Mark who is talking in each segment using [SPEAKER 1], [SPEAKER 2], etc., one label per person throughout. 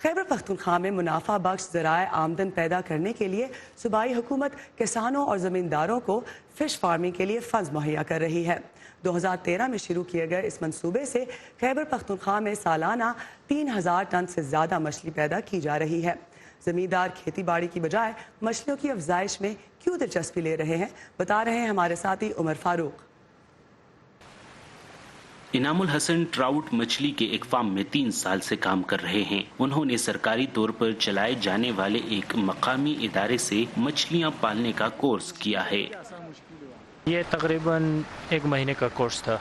[SPEAKER 1] خیبر پختونخوا میں منافع بخش ذرائع آمدن پیدا کرنے کے لیے صوبائی حکومت کسانوں اور زمینداروں کو فش فارمنگ کے لیے فنڈز مہیا کر رہی ہے۔ 2013 میں شروع کیے گئے اس منصوبے سے خیبر پختونخوا میں سالانہ 3000 ٹن سے زیادہ مچھلی پیدا کی جا رہی ہے۔ زمیندار کھیتی باڑی کی بجائے مچھلیوں کی افزائش میں کیوں دلچسپی لے رہے ہیں، بتا رہے ہیں ہمارے ساتھی عمر فاروق۔
[SPEAKER 2] انعام الحسن ٹراؤٹ مچھلی کے ایک فارم میں 3 سال سے کام کر رہے ہیں۔ انہوں نے سرکاری طور پر چلائے جانے والے ایک مقامی ادارے سے مچھلیاں پالنے کا کورس کیا ہے۔
[SPEAKER 3] یہ تقریباً 1 مہینے کا کورس تھا۔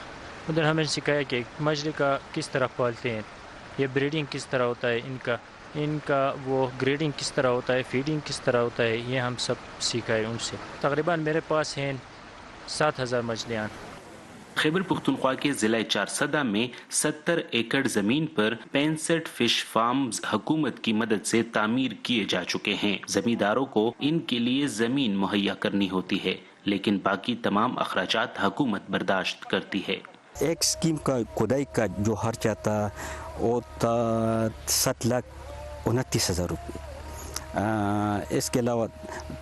[SPEAKER 3] ادھر ہمیں سکھایا کہ مچھلی کا کس طرح پالتے ہیں، یہ بریڈنگ کس طرح ہوتا ہے، ان کا وہ گریڈنگ کس طرح ہوتا ہے، فیڈنگ کس طرح ہوتا ہے، یہ ہم سب سیکھائے ان سے۔ تقریباً میرے پاس ہیں 7000 مچھلیاں۔
[SPEAKER 2] خیبر پختونخوا کے ضلع چارسدہ میں 70 ایکڑ زمین پر 65 فش فارمز حکومت کی مدد سے تعمیر کیے جا چکے ہیں۔ زمینداروں کو ان کے لیے زمین مہیا کرنی ہوتی ہے، لیکن باقی تمام اخراجات حکومت برداشت کرتی ہے۔
[SPEAKER 4] ایک اسکیم کا کھدائی کا جو خرچہ تھا وہ تھا 7,29,000 روپے۔ اس کے علاوہ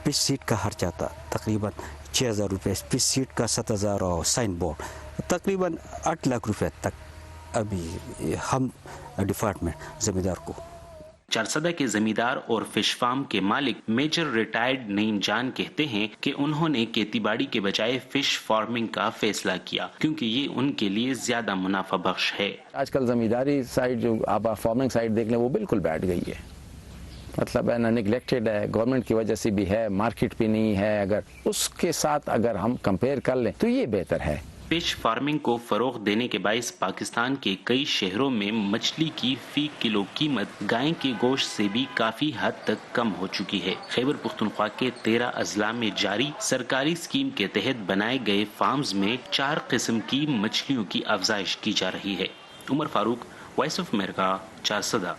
[SPEAKER 4] پچ سیٹ کا خرچہ تھا تقریباً 6,000 روپے، پچ سیٹ کا 7,000 اور سائن بورڈ تقریباً 8 لاکھ روپے تک ابھی ہم ڈپارٹمنٹ زمیندار کو۔
[SPEAKER 2] چارسدہ کے زمیندار اور فش فارم کے مالک میجر ریٹائرڈ نعیم جان کہتے ہیں کہ انہوں نے کھیتی باڑی کے بجائے فش فارمنگ کا فیصلہ کیا کیونکہ یہ ان کے لیے زیادہ منافع بخش ہے۔
[SPEAKER 5] آج کل زمینداری سائڈ جو آپ فارمنگ سائڈ دیکھ لیں وہ بالکل بیٹھ گئی ہے، مطلب ہے نا نگلیکٹڈ ہے، گورنمنٹ کی وجہ سے بھی ہے، مارکیٹ بھی نہیں ہے۔ اگر اس کے ساتھ اگر ہم کمپیئر کر لیں تو یہ بہتر ہے۔
[SPEAKER 2] فش فارمنگ کو فروغ دینے کے باعث پاکستان کے کئی شہروں میں مچھلی کی فی کلو قیمت گائے کے گوشت سے بھی کافی حد تک کم ہو چکی ہے۔ خیبر پختونخوا کے 13 اضلاع میں جاری سرکاری اسکیم کے تحت بنائے گئے فارمز میں 4 قسم کی مچھلیوں کی افزائش کی جا رہی ہے۔ عمر فاروق، وائس آف امریکہ، چارسدہ۔